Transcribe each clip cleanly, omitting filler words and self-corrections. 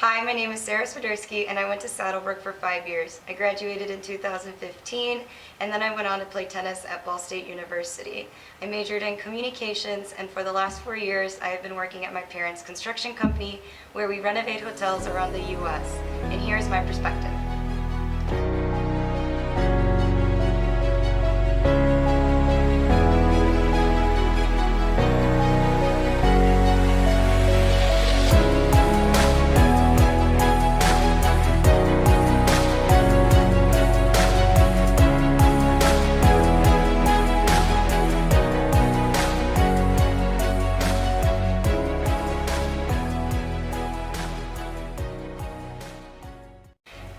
Hi, my name is Sarah Swiderski and I went to Saddlebrook for 5 years. I graduated in 2015 and then I went on to play tennis at Ball State University. I majored in communications and for the last 4 years I have been working at my parents' construction company where we renovate hotels around the U.S. And here's my perspective.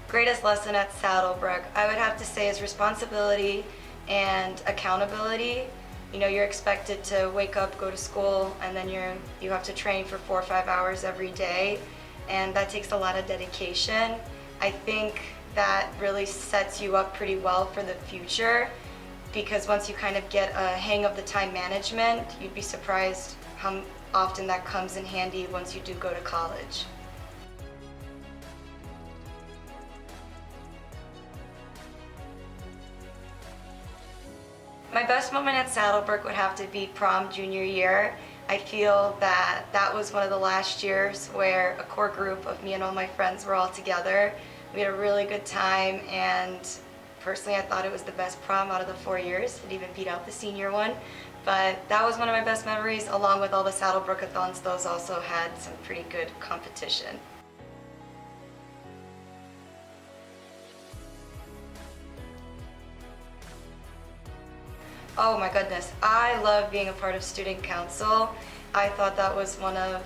Greatest lesson at Saddlebrook, I would have to say, is responsibility and accountability. You know, you're expected to wake up, go to school, and then you have to train for 4 or 5 hours every day, and that takes a lot of dedication. I think that really sets you up pretty well for the future, because once you kind of get a hang of the time management, you'd be surprised how often that comes in handy once you do go to college. My best moment at Saddlebrook would have to be prom junior year. I feel that that was one of the last years where a core group of me and all my friends were all together. We had a really good time, and personally I thought it was the best prom out of the 4 years. It even beat out the senior one. But that was one of my best memories, along with all the Saddlebrook-a-thons. Those also had some pretty good competition. Oh my goodness, I love being a part of student council. I thought that was one of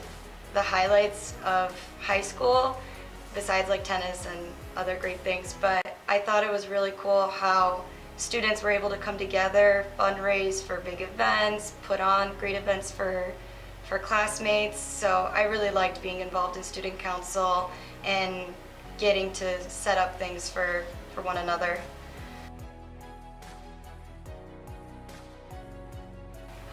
the highlights of high school, besides like tennis and other great things. But I thought it was really cool how students were able to come together, fundraise for big events, put on great events for classmates. So I really liked being involved in student council and getting to set up things for one another.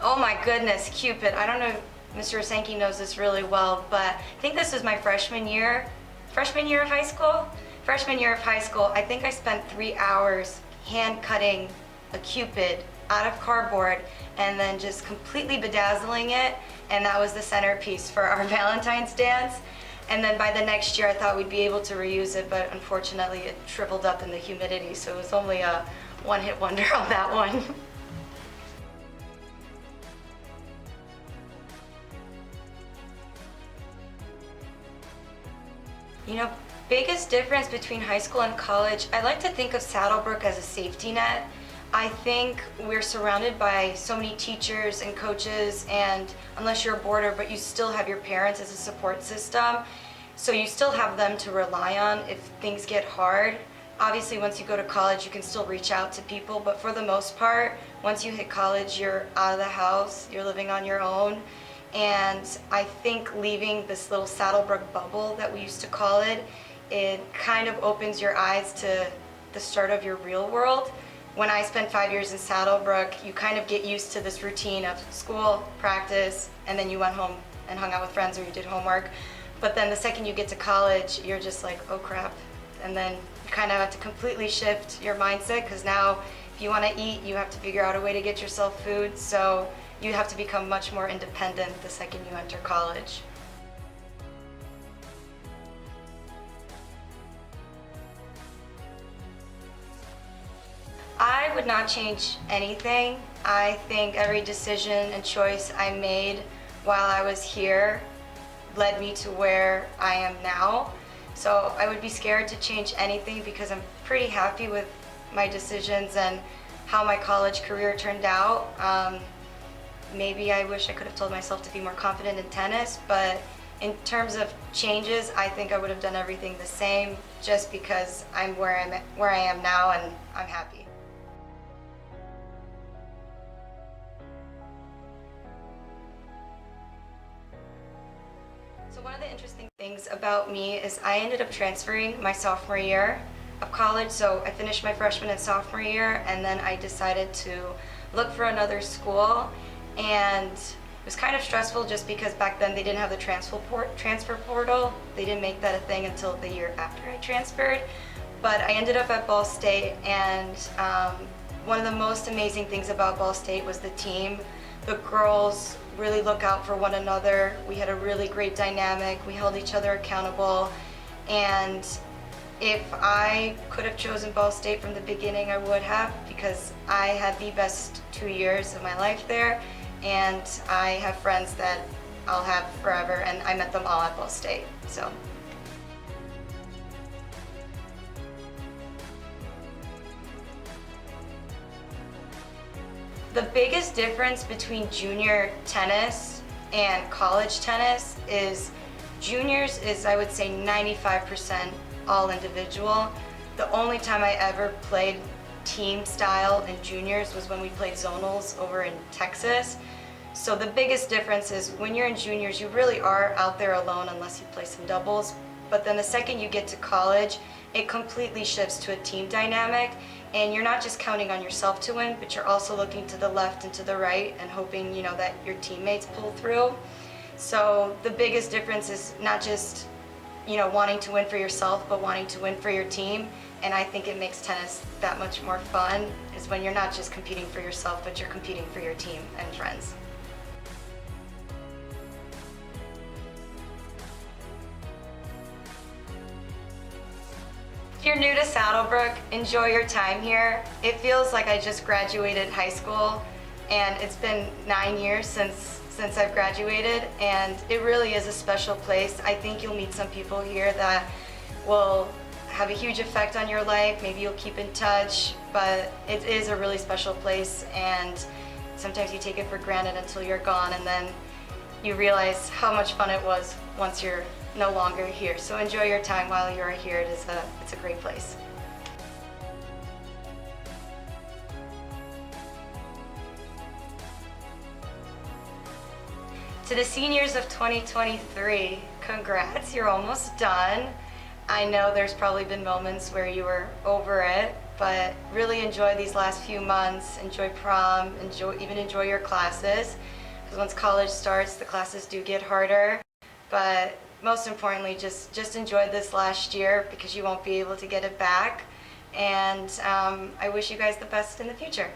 Oh my goodness, Cupid. I don't know if Mr. Osenki knows this really well, but I think this was my freshman year of high school. Freshman year of high school, I think I spent 3 hours hand cutting a Cupid out of cardboard and then just completely bedazzling it, and that was the centerpiece for our Valentine's dance. And then by the next year I thought we'd be able to reuse it, but unfortunately it shriveled up in the humidity, so it was only a one-hit wonder on that one. You know, biggest difference between high school and college, I like to think of Saddlebrook as a safety net. I think we're surrounded by so many teachers and coaches, and unless you're a boarder, but you still have your parents as a support system, so you still have them to rely on if things get hard. Obviously, once you go to college, you can still reach out to people, but for the most part, once you hit college, you're out of the house, you're living on your own. And I think leaving this little Saddlebrook bubble that we used to call it, it kind of opens your eyes to the start of your real world. When I spent 5 years in Saddlebrook, you kind of get used to this routine of school, practice, and then you went home and hung out with friends or you did homework. But then the second you get to college, you're just like, oh crap. And then you kind of have to completely shift your mindset, because now if you want to eat, you have to figure out a way to get yourself food. So you have to become much more independent the second you enter college. I would not change anything. I think every decision and choice I made while I was here led me to where I am now. So I would be scared to change anything because I'm pretty happy with my decisions and how my college career turned out. Maybe I wish I could have told myself to be more confident in tennis, but in terms of changes, I think I would have done everything the same, just because I'm where I am now and I'm happy. So one of the interesting things about me is I ended up transferring my sophomore year of college. So I finished my freshman and sophomore year, and then I decided to look for another school. And It was kind of stressful just because back then they didn't have the transfer portal. They didn't make that a thing until the year after I transferred. But I ended up at Ball State, and one of the most amazing things about Ball State was the team. The girls really look out for one another. We had a really great dynamic. We held each other accountable. And if I could have chosen Ball State from the beginning, I would have, because I had the best 2 years of my life there, and I have friends that I'll have forever, and I met them all at Ball State. So. The biggest difference between junior tennis and college tennis is juniors is, I would say, 95% all individual. The only time I ever played team style in juniors was when we played zonals over in Texas. So the biggest difference is when you're in juniors, you really are out there alone unless you play some doubles. But then the second you get to college, it completely shifts to a team dynamic, and you're not just counting on yourself to win, but you're also looking to the left and to the right and hoping, that your teammates pull through. So the biggest difference is not just, wanting to win for yourself, but wanting to win for your team. And I think it makes tennis that much more fun, is when you're not just competing for yourself, but you're competing for your team and friends. If you're new to Saddlebrook, enjoy your time here. It feels like I just graduated high school, and it's been 9 years since I've graduated, and it really is a special place. I think you'll meet some people here that will have a huge effect on your life. Maybe you'll keep in touch, but it is a really special place, and sometimes you take it for granted until you're gone, and then you realize how much fun it was once you're no longer here. So enjoy your time while you're here. It's a great place. To the seniors of 2023, congrats, you're almost done. I know there's probably been moments where you were over it, but really enjoy these last few months, enjoy prom, enjoy your classes, because once college starts, the classes do get harder. But most importantly, just enjoy this last year, because you won't be able to get it back. And I wish you guys the best in the future.